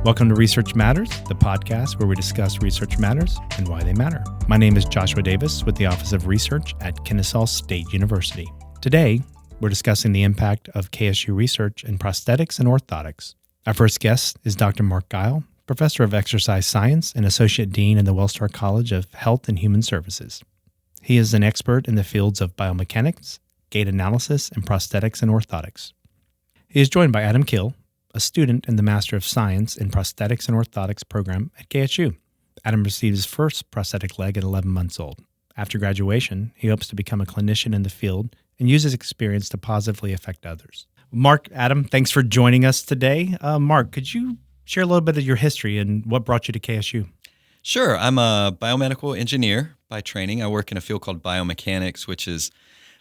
Welcome to Research Matters, the podcast where we discuss research matters and why they matter. My name is Joshua Davis with the Office of Research at Kennesaw State University. Today, we're discussing the impact of KSU research in prosthetics and orthotics. Our first guest is Dr. Mark Geil, Professor of Exercise Science and Associate Dean in the Wellstar College of Health and Human Services. He is an expert in the fields of biomechanics, gait analysis, and prosthetics and orthotics. He is joined by Adam Kiel, a student in the Master of Science in Prosthetics and Orthotics program at KSU. Adam received his first prosthetic leg at 11 months old. After graduation, he hopes to become a clinician in the field and use his experience to positively affect others. Mark, Adam, thanks for joining us today. Mark, could you share a little bit of your history and what brought you to KSU? Sure. I'm a biomedical engineer by training. I work in a field called biomechanics, which is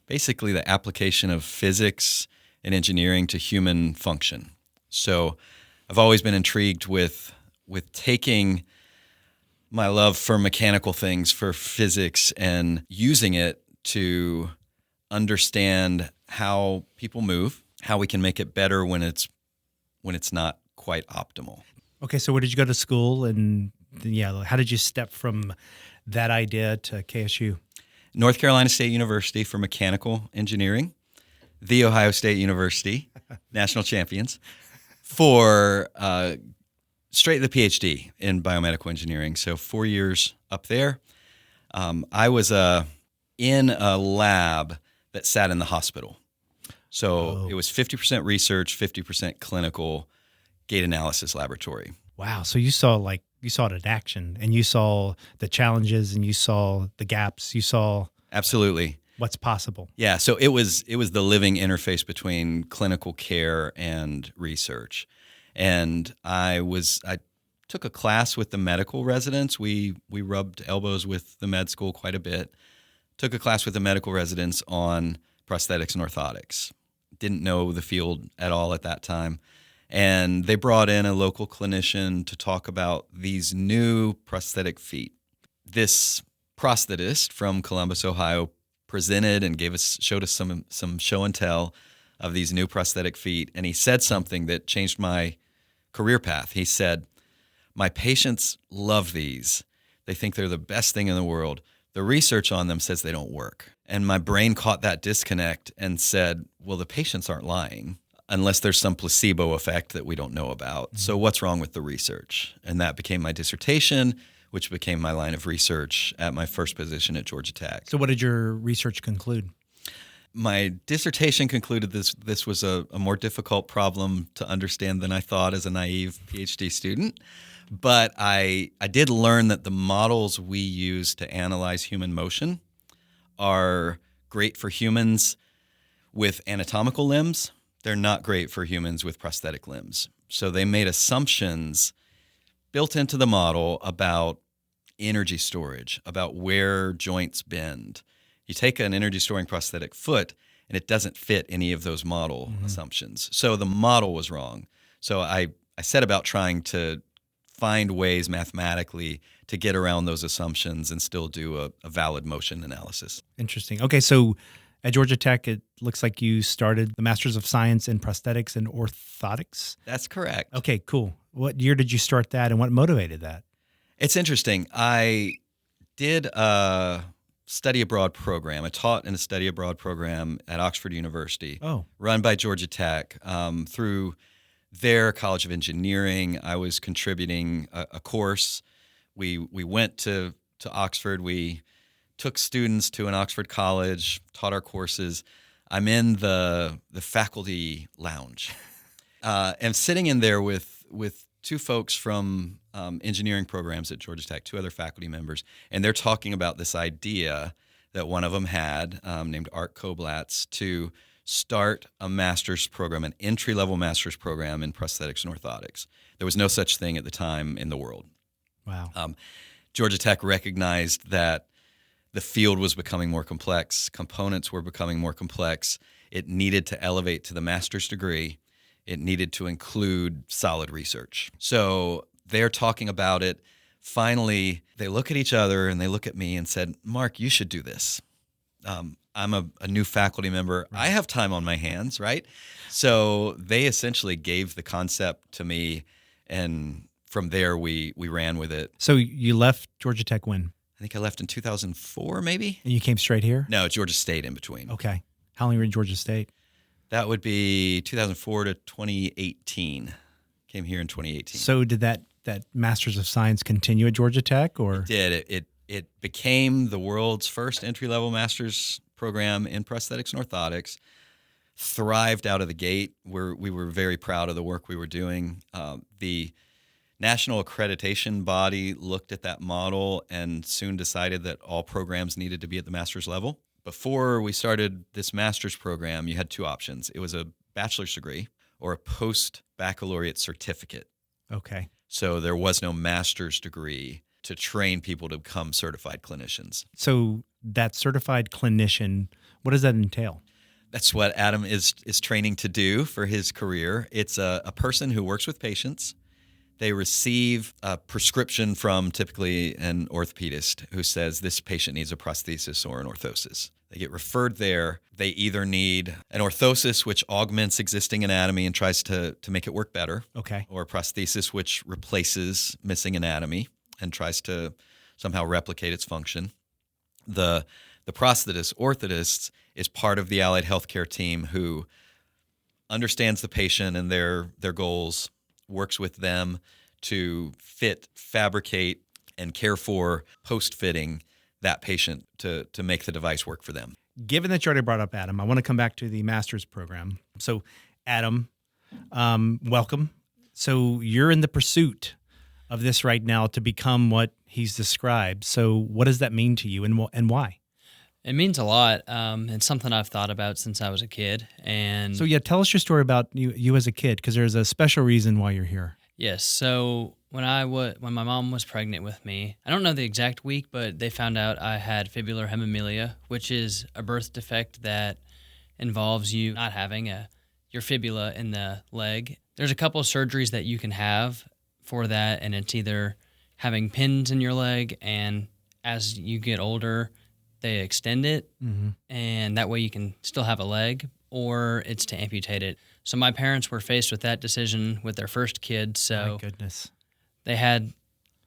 basically the application of physics and engineering to human function. So I've always been intrigued with taking my love for mechanical things, for physics, and using it to understand how people move, how we can make it better when it's not quite optimal. Okay, so where did you go to school, and how did you step from that idea to KSU? North Carolina State University for mechanical engineering, The Ohio State University, national champions, for straight to the PhD in biomedical engineering. So 4 years up there. I was in a lab that sat in the hospital. So It was 50% research, 50% clinical gait analysis laboratory. Wow. So you saw it in action, and you saw the challenges, and you saw the gaps, you saw Absolutely what's possible. Yeah, so it was the living interface between clinical care and research. And I took a class with the medical residents. We rubbed elbows with the med school quite a bit. Took a class with the medical residents on prosthetics and orthotics. Didn't know the field at all at that time. And they brought in a local clinician to talk about these new prosthetic feet. This prosthetist from Columbus, Ohio, presented and showed us some show and tell of these new prosthetic feet, and he said something that changed my career path. He said, "My patients love these. They think they're the best thing in the world. The research on them says they don't work." And my brain caught that disconnect and said, well, the patients aren't lying unless there's some placebo effect that we don't know about. Mm-hmm. So what's wrong with the research? And that became my dissertation, which became my line of research at my first position at Georgia Tech. So what did your research conclude? My dissertation concluded this was a more difficult problem to understand than I thought as a naive PhD student. But I did learn that the models we use to analyze human motion are great for humans with anatomical limbs. They're not great for humans with prosthetic limbs. So they made assumptions built into the model about energy storage, about where joints bend. You take an energy storing prosthetic foot and it doesn't fit any of those model assumptions. So the model was wrong. So I set about trying to find ways mathematically to get around those assumptions and still do a valid motion analysis. Interesting. Okay, so at Georgia Tech, it looks like you started the Masters of Science in Prosthetics and Orthotics? That's correct. Okay, cool. What year did you start that, and what motivated that? It's interesting. I did a study abroad program. I taught in a study abroad program at Oxford University, run by Georgia Tech. Through their College of Engineering, I was contributing a course. We went to Oxford. We took students to an Oxford college, taught our courses. I'm in the faculty lounge. I'm sitting in there with two folks from engineering programs at Georgia Tech, two other faculty members, and they're talking about this idea that one of them had, named Art Koblatz, to start a master's program, an entry-level master's program in prosthetics and orthotics. There was no such thing at the time in the world. Wow. Georgia Tech recognized that the field was becoming more complex, components were becoming more complex. It needed to elevate to the master's degree. It needed to include solid research. So they're talking about it. Finally, they look at each other and they look at me and said, "Mark, you should do this. I'm a new faculty member. Right. I have time on my hands, right?" So they essentially gave the concept to me and from there, we ran with it. So you left Georgia Tech when? I think I left in 2004, maybe. And you came straight here? No, Georgia State in between. Okay. How long were you at Georgia State? That would be 2004 to 2018. Came here in 2018. So did that Master's of Science continue at Georgia Tech, or? It did. It became the world's first entry-level master's program in prosthetics and orthotics. Thrived out of the gate. We were very proud of the work we were doing. The national accreditation body looked at that model and soon decided that all programs needed to be at the master's level. Before we started this master's program, you had two options. It was a bachelor's degree or a post-baccalaureate certificate. Okay. So there was no master's degree to train people to become certified clinicians. So that certified clinician, what does that entail? That's what Adam is training to do for his career. It's a person who works with patients. They receive a prescription from typically an orthopedist who says this patient needs a prosthesis or an orthosis. They get referred there. They either need an orthosis, which augments existing anatomy and tries to make it work better. Okay. Or a prosthesis, which replaces missing anatomy and tries to somehow replicate its function. The prosthetist, orthotist, is part of the allied healthcare team who understands the patient and their goals, works with them to fit, fabricate, and care for post-fitting that patient to make the device work for them. Given that you already brought up Adam, I want to come back to the master's program. So, Adam, welcome. So you're in the pursuit of this right now to become what he's described. So what does that mean to you, and why? It means a lot. It's something I've thought about since I was a kid. And so, tell us your story about you as a kid, because there's a special reason why you're here. Yes. So when my mom was pregnant with me, I don't know the exact week, but they found out I had fibular hemimelia, which is a birth defect that involves you not having your fibula in the leg. There's a couple of surgeries that you can have for that, and it's either having pins in your leg, and as you get older, they extend it, and that way you can still have a leg, or it's to amputate it. So my parents were faced with that decision with their first kid, so my goodness, they had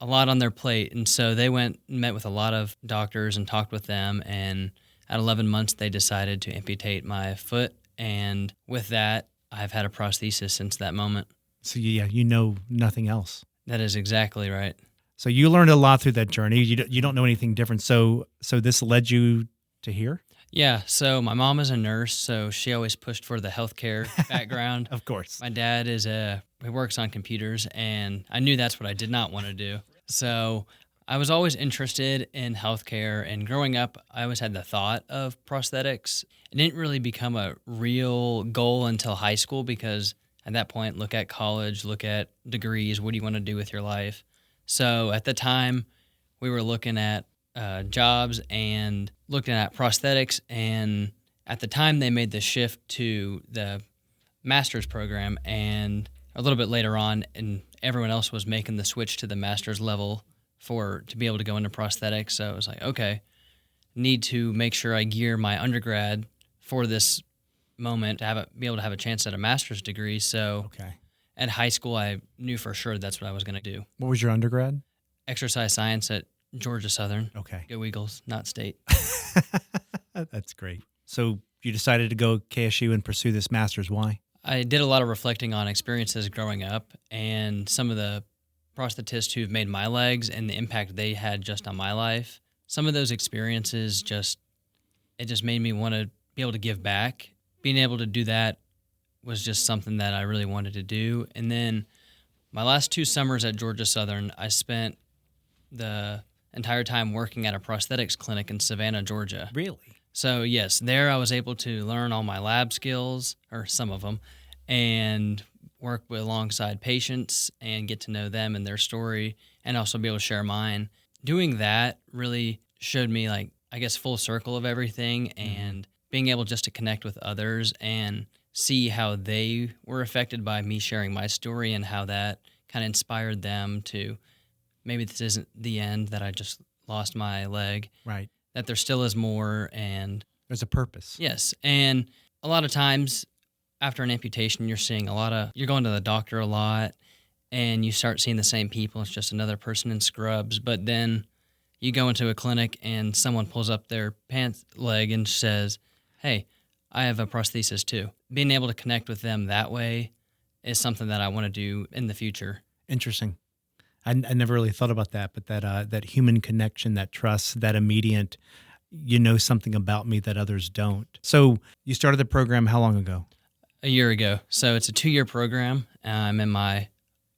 a lot on their plate, and so they went and met with a lot of doctors and talked with them, and at 11 months they decided to amputate my foot, and with that, I've had a prosthesis since that moment. So you know nothing else. That is exactly right. So you learned a lot through that journey. You don't know anything different. So this led you to here? Yeah. So my mom is a nurse, so she always pushed for the healthcare background. Of course. My dad he works on computers, and I knew that's what I did not want to do. So I was always interested in healthcare, and growing up, I always had the thought of prosthetics. It didn't really become a real goal until high school, because at that point, look at college, look at degrees, what do you want to do with your life? So at the time, we were looking at jobs and looking at prosthetics, and at the time they made the shift to the master's program, and a little bit later on, and everyone else was making the switch to the master's level to be able to go into prosthetics. So I was like, okay, need to make sure I gear my undergrad for this moment to be able to have a chance at a master's degree. So okay. At high school, I knew for sure that's what I was going to do. What was your undergrad? Exercise science at Georgia Southern. Okay. Go Eagles, not state. That's great. So you decided to go KSU and pursue this master's. Why? I did a lot of reflecting on experiences growing up and some of the prosthetists who've made my legs and the impact they had just on my life. Some of those experiences just made me want to be able to give back. Being able to do that was just something that I really wanted to do. And then my last 2 summers at Georgia Southern, I spent the entire time working at a prosthetics clinic in Savannah, Georgia. Really? So yes, there I was able to learn all my lab skills, or some of them, and work alongside patients and get to know them and their story, and also be able to share mine. Doing that really showed me, like, I guess, full circle of everything, and being able just to connect with others and see how they were affected by me sharing my story, and how that kind of inspired them to, maybe this isn't the end, that I just lost my leg. Right. That there still is more, and there's a purpose. Yes. And a lot of times after an amputation, you're going to the doctor a lot, and you start seeing the same people. It's just another person in scrubs. But then you go into a clinic and someone pulls up their pants leg and says, hey, I have a prosthesis too. Being able to connect with them that way is something that I want to do in the future. Interesting. I never really thought about that, but that human connection, that trust, that immediate, something about me that others don't. So you started the program how long ago? A year ago. So it's a 2-year program. I'm in my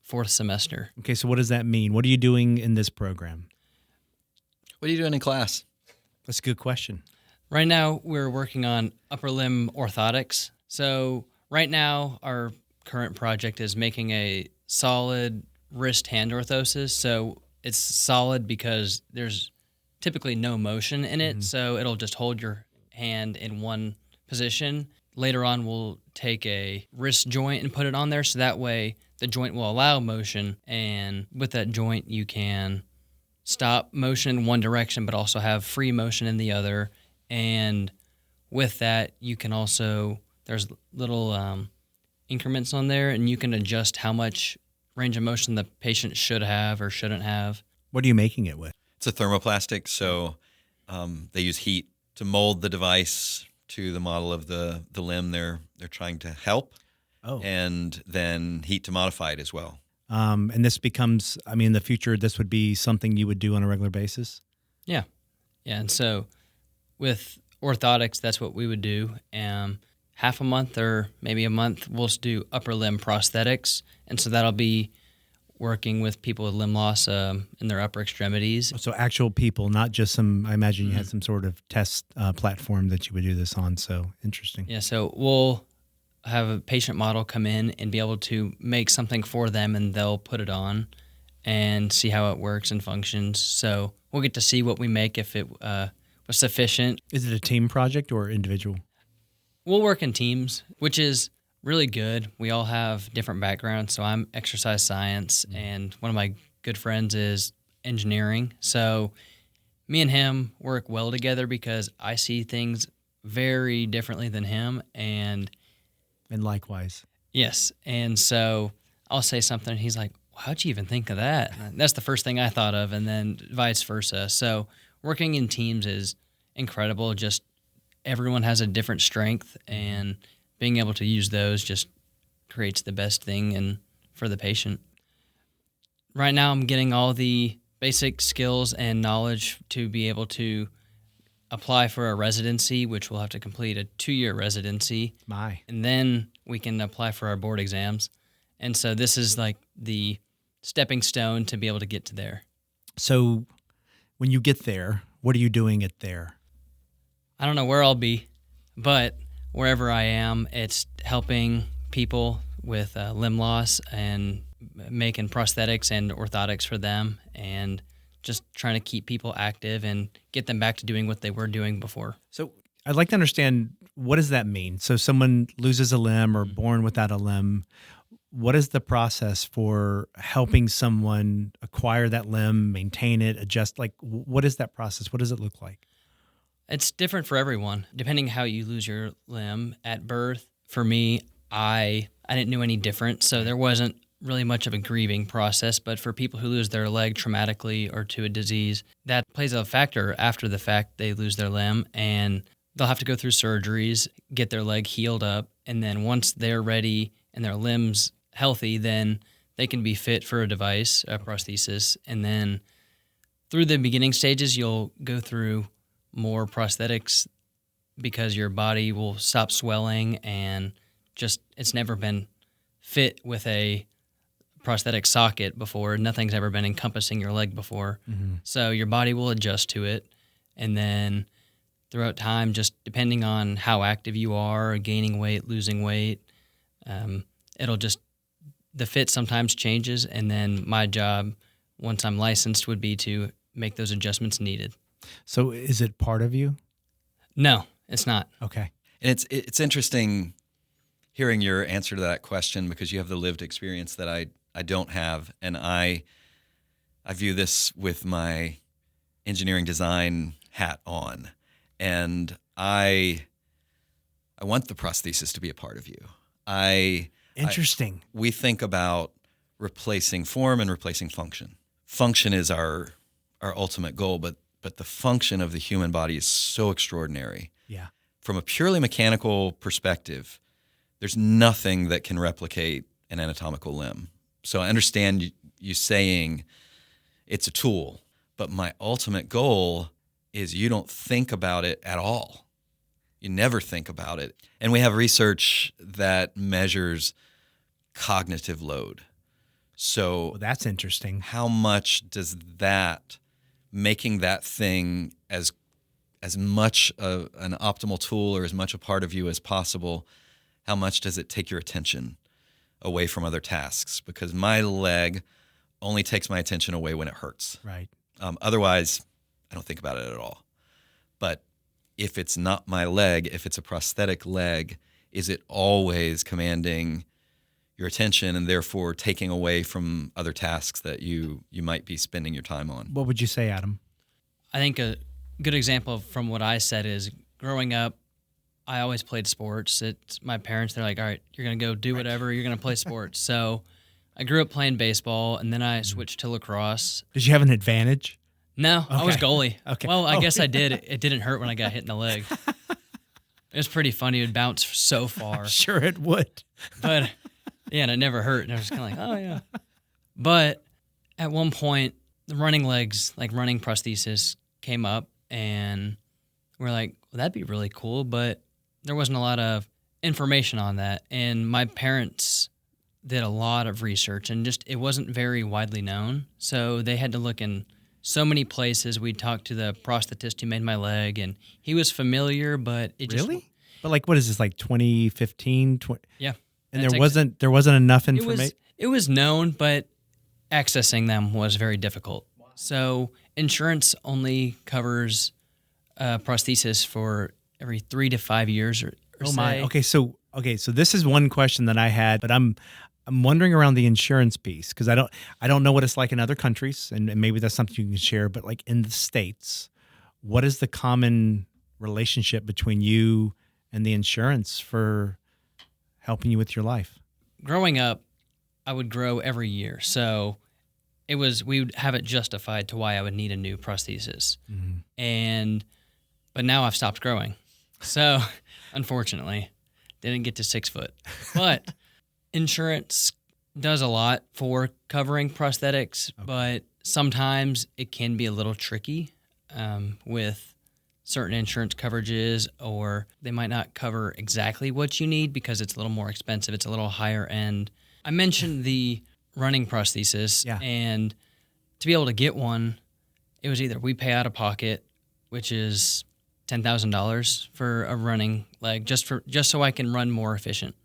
4th semester. Okay, so what does that mean? What are you doing in this program? What are you doing in class? That's a good question. Right now, we're working on upper limb orthotics. So right now, our current project is making a solid wrist hand orthosis. So it's solid because there's typically no motion in it. So it'll just hold your hand in one position. Later on, we'll take a wrist joint and put it on there. So that way the joint will allow motion. And with that joint, you can stop motion in one direction, but also have free motion in the other. And with that, you can also, there's little increments on there, and you can adjust how much range of motion the patient should have or shouldn't have. What are you making it with? It's a thermoplastic, so they use heat to mold the device to the model of the limb they're trying to help, and then heat to modify it as well. And this becomes, in the future, this would be something you would do on a regular basis? Yeah. And so with orthotics, that's what we would do. Half a month or maybe a month, we'll just do upper limb prosthetics. And so that'll be working with people with limb loss in their upper extremities. So actual people, not just some, I imagine you had some sort of test platform that you would do this on. So interesting. Yeah, so we'll have a patient model come in and be able to make something for them, and they'll put it on and see how it works and functions. So we'll get to see what we make, if it was sufficient. Is it a team project or individual? We'll work in teams, which is really good. We all have different backgrounds. So I'm exercise science, and one of my good friends is engineering. So me and him work well together because I see things very differently than him. And likewise. Yes. And so I'll say something, and he's like, how'd you even think of that? And that's the first thing I thought of, and then vice versa. So working in teams is incredible. Just everyone has a different strength, and being able to use those just creates the best thing for the patient. Right now, I'm getting all the basic skills and knowledge to be able to apply for a residency, which we'll have to complete a 2-year residency. And then we can apply for our board exams. And so this is like the stepping stone to be able to get to there. So when you get there, what are you doing it there? I don't know where I'll be, but wherever I am, it's helping people with limb loss and making prosthetics and orthotics for them, and just trying to keep people active and get them back to doing what they were doing before. So I'd like to understand, what does that mean? So someone loses a limb or born without a limb. What is the process for helping someone acquire that limb, maintain it, adjust? Like, what is that process? What does it look like? It's different for everyone, depending how you lose your limb at birth. For me, I didn't know any different, so there wasn't really much of a grieving process. But for people who lose their leg traumatically or to a disease, that plays a factor after the fact they lose their limb, and they'll have to go through surgeries, get their leg healed up, and then once they're ready and their limb's healthy, then they can be fit for a device, a prosthesis. And then through the beginning stages, you'll go through more prosthetics because your body will stop swelling, and just it's never been fit with a prosthetic socket before. Nothing's ever been encompassing your leg before. So your body will adjust to it. And then throughout time, just depending on how active you are, gaining weight, losing weight, the fit sometimes changes. And then my job, once I'm licensed, would be to make those adjustments needed. So is it part of you? No, it's not. Okay. And it's interesting hearing your answer to that question, because you have the lived experience that I don't have. And I view this with my engineering design hat on. And I want the prosthesis to be a part of you. Interesting. We think about replacing form and replacing function. Function is our ultimate goal, but the function of the human body is so extraordinary. Yeah. From a purely mechanical perspective, there's nothing that can replicate an anatomical limb. So I understand you saying it's a tool, but my ultimate goal is you don't think about it at all. You never think about it. And we have research that measures cognitive load. So Well, that's interesting. how much does that, making that thing as much an optimal tool or as much a part of you as possible, how much does it take your attention away from other tasks? Because my leg only takes my attention away when it hurts. Right. Otherwise, I don't think about it at all. But if it's not my leg, if it's a prosthetic leg, is it always commanding your attention and therefore taking away from other tasks that you might be spending your time on? What would you say, Adam? I think a good example from what I said is growing up, I always played sports. It's my parents, they're like, all right, you're going to go do whatever, you're going to play sports. So I grew up playing baseball, and then I switched to lacrosse. Did you have an advantage? No, I was Okay. goalie. Okay. Well, I Oh, guess I did. It didn't hurt when I got hit in the leg. It was pretty funny. It would bounce so far. Sure it would. But, yeah, and it never hurt. And I was kind of like, oh, yeah. But at one point, the running legs, like running prosthesis, came up, and we're like, well, that'd be really cool. But there wasn't a lot of information on that. And my parents did a lot of research, and just it wasn't very widely known. So they had to look in so many places. We talked to the prosthetist who made my leg, and he was familiar, but it just Really? But like, what is this, like 2015? yeah. And That's there wasn't enough It information? was known, but accessing them was very difficult. So insurance only covers prosthesis for every 3 to 5 years or Oh my. say. Okay, so this is one question that I had, but I'm wondering around the insurance piece because I don't know what it's like in other countries, and maybe that's something you can share. But like in the States, what is the common relationship between you and the insurance for helping you with your life? Growing up, I would grow every year. So we would have it justified to why I would need a new prosthesis. But now I've stopped growing. So unfortunately, didn't get to 6 foot. But insurance does a lot for covering prosthetics, but sometimes it can be a little tricky with certain insurance coverages, or they might not cover exactly what you need because it's a little more expensive. It's a little higher end. I mentioned the running prosthesis, and to be able to get one, it was either we pay out of pocket, which is $10,000 for a running leg, just so I can run more efficient.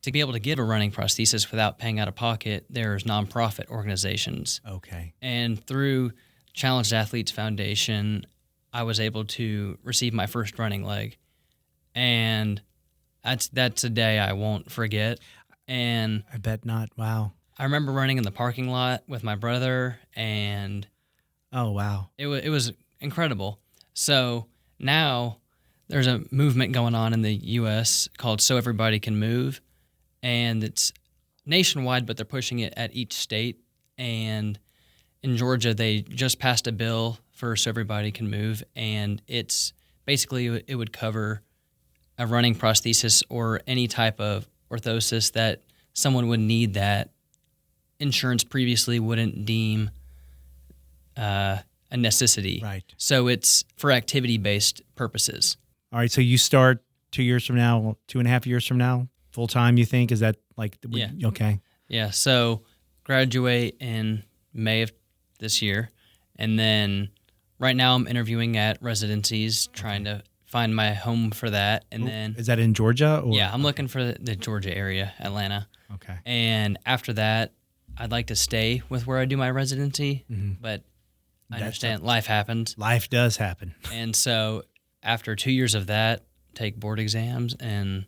To be able to get a running prosthesis without paying out of pocket, there's nonprofit organizations. Okay. And through Challenged Athletes Foundation, I was able to receive my first running leg. And that's a day I won't forget. And I bet not. Wow. I remember running in the parking lot with my brother, and Oh, wow. it was incredible. So now there's a movement going on in the U.S. called So Everybody Can Move, and it's nationwide, but they're pushing it at each state. And in Georgia, they just passed a bill for So Everybody Can Move, and it's basically it would cover a running prosthesis or any type of orthosis that someone would need that insurance previously wouldn't deem a necessity. Right. So it's for activity-based purposes. All right. So you start 2 years from now, 2.5 years from now, full time, you think? Is that like, Yeah. Okay. Yeah, so graduate in May of this year, and then right now I'm interviewing at residencies, trying to find my home for that, and then Is that in Georgia? Or? yeah, I'm looking for the Georgia area, Atlanta, Okay. and after that, I'd like to stay with where I do my residency, but I understand life happens, Life does happen. and so after 2 years of that, take board exams and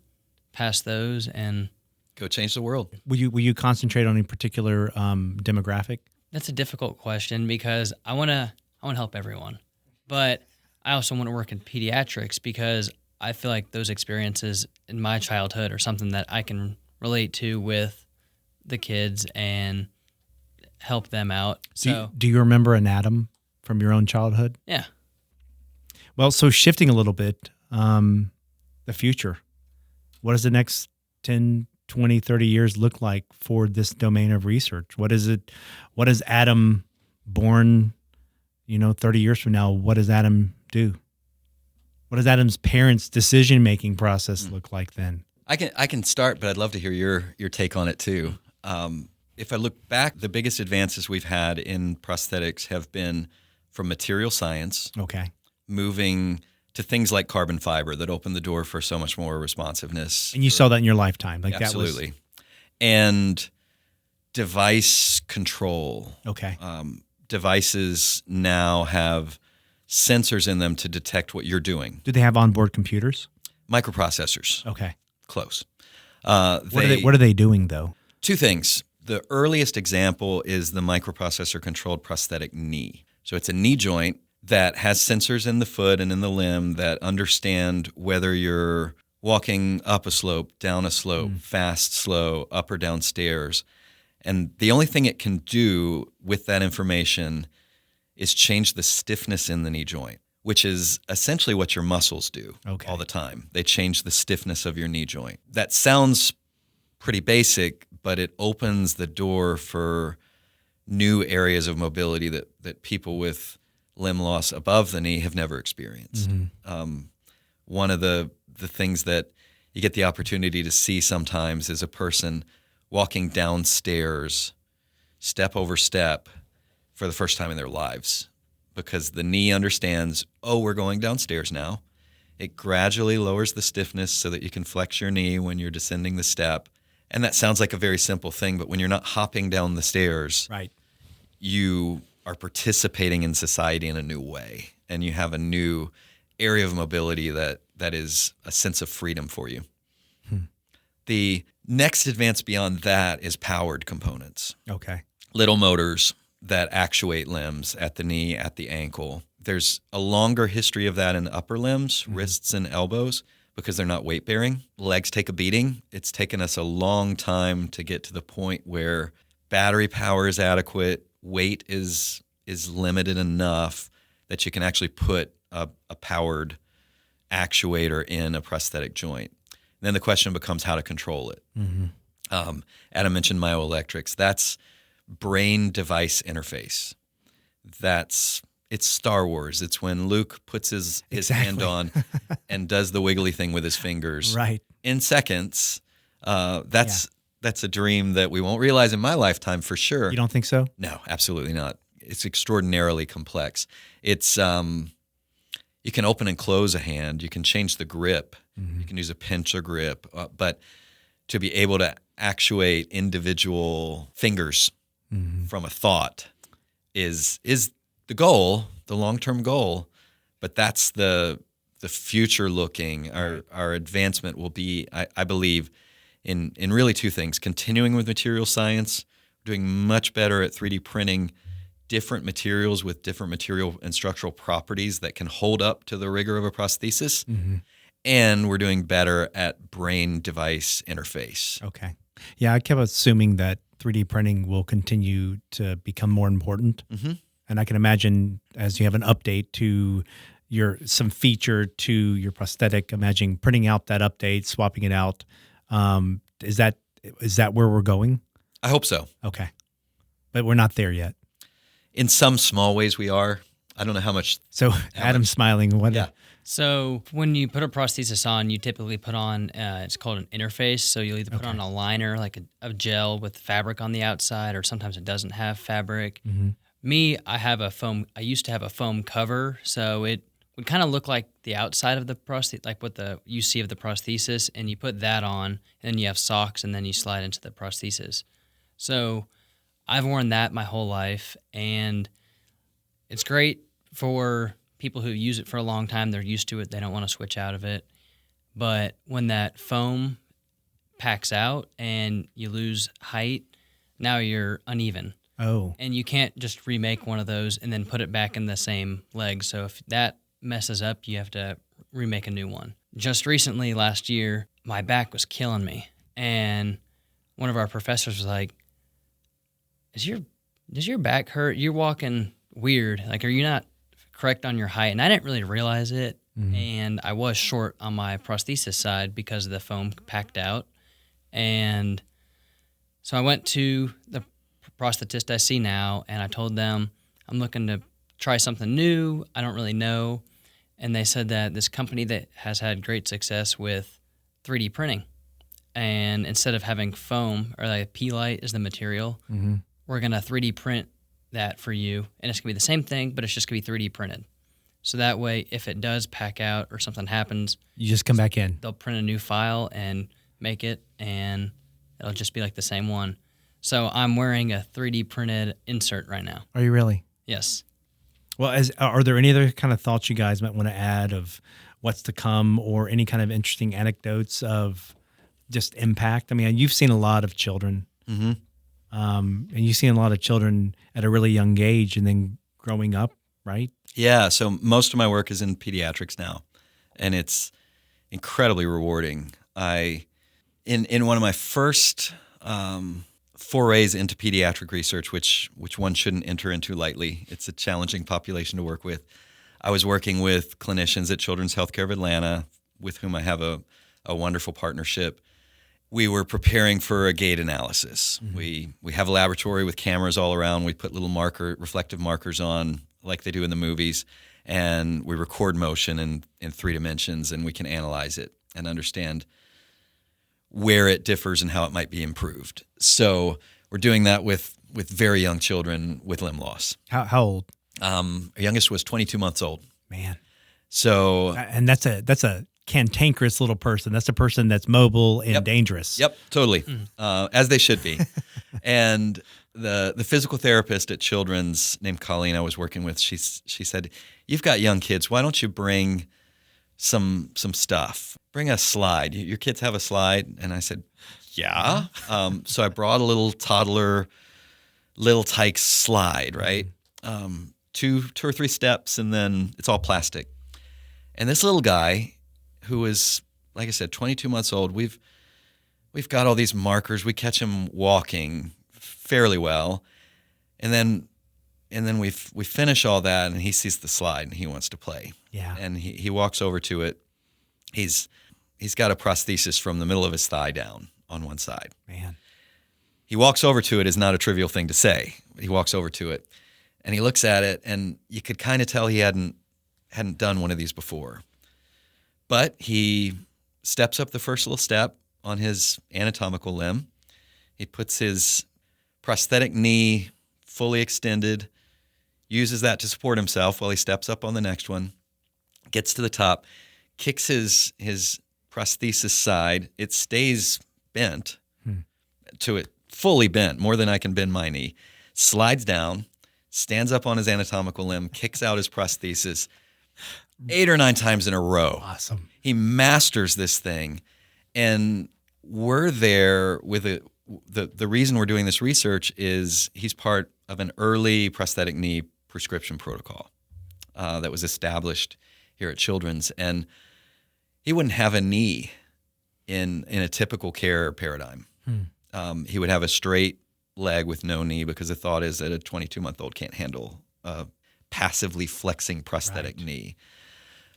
pass those, and Go change the world. Will you concentrate on a particular demographic? that's a difficult question because I want to help everyone, but I also want to work in pediatrics because I feel like those experiences in my childhood are something that I can relate to with the kids, and help them out. So Do you remember an Adam from your own childhood? yeah. Well, so shifting a little bit, the future. What does the next 10, 20, 30 years look like for this domain of research? What is it? What is Adam born, 30 years from now? What does Adam do? What does Adam's parents' decision-making process look like then? I can start, but I'd love to hear your take on it too. If I look back, the biggest advances we've had in prosthetics have been from material science, Okay. moving to things like carbon fiber that open the door for so much more responsiveness. And you saw that in your lifetime. Like Absolutely. That And device control. was okay. Devices now have sensors in them to detect what you're doing. Do they have onboard computers? Microprocessors. Okay. Close. What are they doing though? Two things. The earliest example is the microprocessor controlled prosthetic knee. So it's a knee joint that has sensors in the foot and in the limb that understand whether you're walking up a slope, down a slope, fast, slow, up or down stairs. And the only thing it can do with that information is change the stiffness in the knee joint, which is essentially what your muscles do all the time. They change the stiffness of your knee joint. That sounds pretty basic, but it opens the door for new areas of mobility that people with limb loss above the knee have never experienced. One of the things that you get the opportunity to see sometimes is a person walking downstairs, step over step, for the first time in their lives, because the knee understands, we're going downstairs now. It gradually lowers the stiffness so that you can flex your knee when you're descending the step. And that sounds like a very simple thing, but when you're not hopping down the stairs, Right. you are participating in society in a new way, and you have a new area of mobility that is a sense of freedom for you. The next advance beyond that is powered components. Okay. Little motors that actuate limbs at the knee, at the ankle. There's a longer history of that in the upper limbs, wrists and elbows, because they're not weight bearing. Legs take a beating. It's taken us a long time to get to the point where battery power is adequate, weight is limited enough that you can actually put a powered actuator in a prosthetic joint. And then the question becomes how to control it. Adam mentioned myoelectrics. That's brain-device interface. It's Star Wars. It's when Luke puts his hand on and does the wiggly thing with his fingers. Right. In seconds. That's a dream that we won't realize in my lifetime for sure. You don't think so? No, absolutely not. It's extraordinarily complex. It's you can open and close a hand. You can change the grip. You can use a pinch or grip. But to be able to actuate individual fingers from a thought is the goal, the long-term goal. But that's the future looking. Our advancement will be, I believe, in really two things: continuing with material science, doing much better at 3D printing different materials with different material and structural properties that can hold up to the rigor of a prosthesis. And we're doing better at brain-device interface. Okay. Yeah, I kept assuming that 3D printing will continue to become more important. And I can imagine as you have an update to some feature to your prosthetic, imagine printing out that update, swapping it out. Is that where we're going? I hope so. Okay. But we're not there yet. In some small ways we are. I don't know how much. So Adam's smiling. What? Yeah. So when you put a prosthesis on, you typically put on, it's called an interface. So you'll either put on a liner, like a gel with fabric on the outside, or sometimes it doesn't have fabric. Me, I used to have a foam cover, so it would kind of look like the outside of the prosthesis, like what you see of the prosthesis, and you put that on, and then you have socks, and then you slide into the prosthesis. So I've worn that my whole life, and it's great for people who use it for a long time. They're used to it. They don't want to switch out of it. But when that foam packs out and you lose height, now you're uneven. Oh. And you can't just remake one of those and then put it back in the same leg. So if that messes up, you have to remake a new one. Just recently, last year, my back was killing me. And one of our professors was like, is your does your back hurt? You're walking weird. Like, are you not correct on your height? And I didn't really realize it. And I was short on my prosthesis side because of the foam packed out. And so I went to the prosthetist I see now, and I told them I'm looking to try something new. I don't really know. And they said that this company that has had great success with 3D printing, and instead of having foam or like P-Lite is the material, we're going to 3D print that for you. And it's going to be the same thing, but it's just going to be 3D printed. So that way, if it does pack out or something happens, You just come back in. they'll print a new file and make it, and it'll just be like the same one. So I'm wearing a 3D printed insert right now. Are you really? Yes. Well, are there any other kind of thoughts you guys might want to add of what's to come, or any kind of interesting anecdotes of just impact? I mean, you've seen a lot of children, and you've seen a lot of children at a really young age and then growing up, right? Yeah, so most of my work is in pediatrics now, and it's incredibly rewarding. In one of my first forays into pediatric research, which one shouldn't enter into lightly, it's a challenging population to work with. I was working with clinicians at Children's Healthcare of Atlanta, with whom I have a wonderful partnership. We were preparing for a gait analysis. We have a laboratory with cameras all around. We put little reflective markers on, like they do in the movies, and we record motion in 3 dimensions, and we can analyze it and understand where it differs and how it might be improved. So we're doing that with very young children with limb loss. How old? Our youngest was 22 months old. Man. So, And that's a cantankerous little person. That's a person that's mobile and dangerous. Yep, totally, as they should be. And the physical therapist at Children's, named Colleen, I was working with, she said, "You've got young kids. Why don't you bring some stuff? Bring a slide. Your kids have a slide?" And I said, "Yeah." So I brought a little toddler, Little Tikes slide, right? 2 or 3 steps, and then it's all plastic. And this little guy, who was, like I said, 22 months old, we've got all these markers. We catch him walking fairly well, and then we finish all that, and he sees the slide and he wants to play. Yeah. And he walks over to it. He's got a prosthesis from the middle of his thigh down on one side. Man. He walks over to it is not a trivial thing to say. He walks over to it, and he looks at it, and you could kind of tell he hadn't done one of these before. But he steps up the first little step on his anatomical limb. He puts his prosthetic knee fully extended, uses that to support himself while he steps up on the next one, gets to the top, kicks his prosthesis side. It stays bent to it, fully bent, more than I can bend my knee, slides down, stands up on his anatomical limb, kicks out his prosthesis 8 or 9 times in a row. Awesome. He masters this thing, and we're there with it. The reason we're doing this research is he's part of an early prosthetic knee prescription protocol that was established here at Children's, and he wouldn't have a knee in a typical care paradigm. He would have a straight leg with no knee, because the thought is that a 22-month-old can't handle a passively flexing prosthetic knee.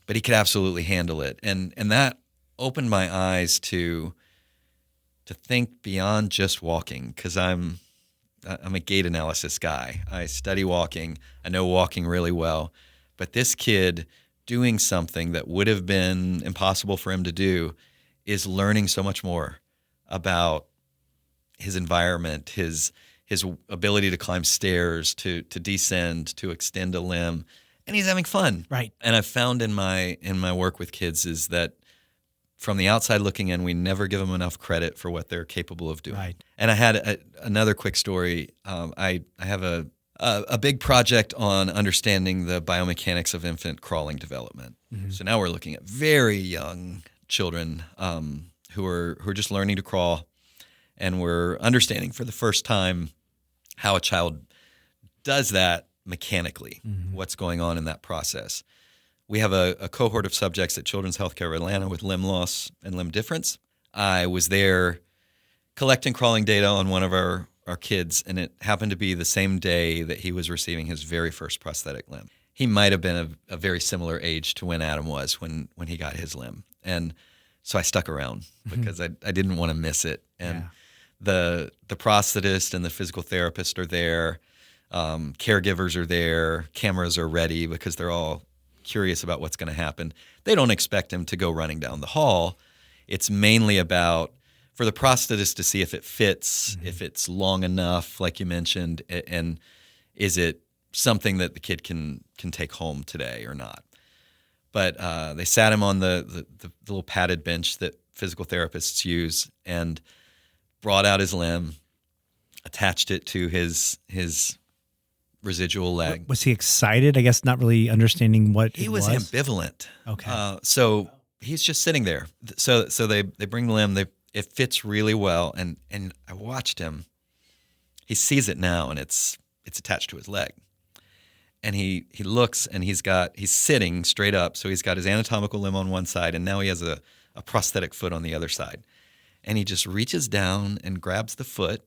But he could absolutely handle it, and that opened my eyes to think beyond just walking, because I'm a gait analysis guy. I study walking. I know walking really well. But this kid doing something that would have been impossible for him to do is learning so much more about his environment, his ability to climb stairs, to descend, to extend a limb, and he's having fun. Right. And I've found in my work with kids is that from the outside looking in, we never give them enough credit for what they're capable of doing. Right. And I had another quick story. I have a big project on understanding the biomechanics of infant crawling development. So now we're looking at very young children who are just learning to crawl, and we're understanding for the first time how a child does that mechanically, what's going on in that process. We have a cohort of subjects at Children's Healthcare of Atlanta with limb loss and limb difference. I was there collecting crawling data on one of our our kids, and it happened to be the same day that he was receiving his very first prosthetic limb. He might have been a very similar age to when Adam was when he got his limb. And so I stuck around because I didn't want to miss it. And the prosthetist and the physical therapist are there. Caregivers are there. Cameras are ready because they're all curious about what's going to happen. They don't expect him to go running down the hall. It's mainly about for the prosthetist to see if it fits, if it's long enough, like you mentioned, and is it something that the kid can take home today or not. But they sat him on the little padded bench that physical therapists use and brought out his limb, attached it to his residual leg. Was he excited? I guess not really understanding what he it was. Ambivalent. Okay. So he's just sitting there. So they bring the limb. It fits really well, and I watched him. He sees it now, and it's attached to his leg. And he looks, and he's sitting straight up, so he's got his anatomical limb on one side, and now he has a prosthetic foot on the other side. And he just reaches down and grabs the foot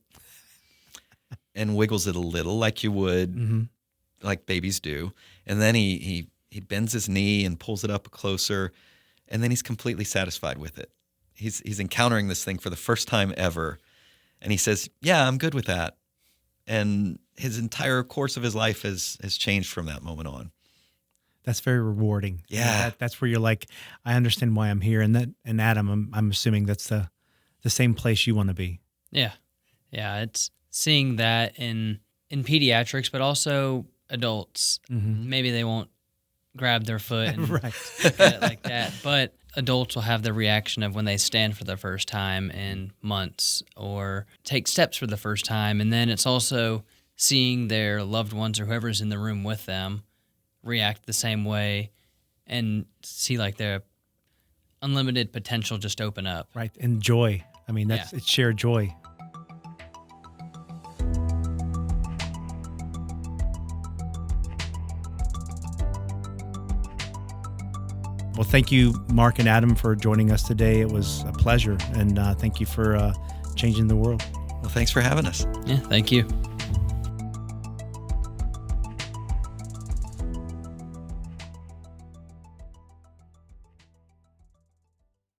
and wiggles it a little like you would, like babies do. And then he bends his knee and pulls it up closer, and then he's completely satisfied with it. He's encountering this thing for the first time ever, and he says, "Yeah, I'm good with that." And his entire course of his life has changed from that moment on. That's very rewarding. Yeah. That's where you're like, I understand why I'm here. And Adam, I'm assuming that's the same place you want to be. Yeah. Yeah. It's seeing that in pediatrics, but also adults. Maybe they won't grab their foot and Right. get it like that. But adults will have the reaction of when they stand for the first time in months or take steps for the first time. And then it's also seeing their loved ones or whoever's in the room with them react the same way and see like their unlimited potential just open up. Right. And joy. I mean, it's shared joy. Well, thank you, Mark and Adam, for joining us today. It was a pleasure, and thank you for changing the world. Well, thanks for having us. Yeah, thank you.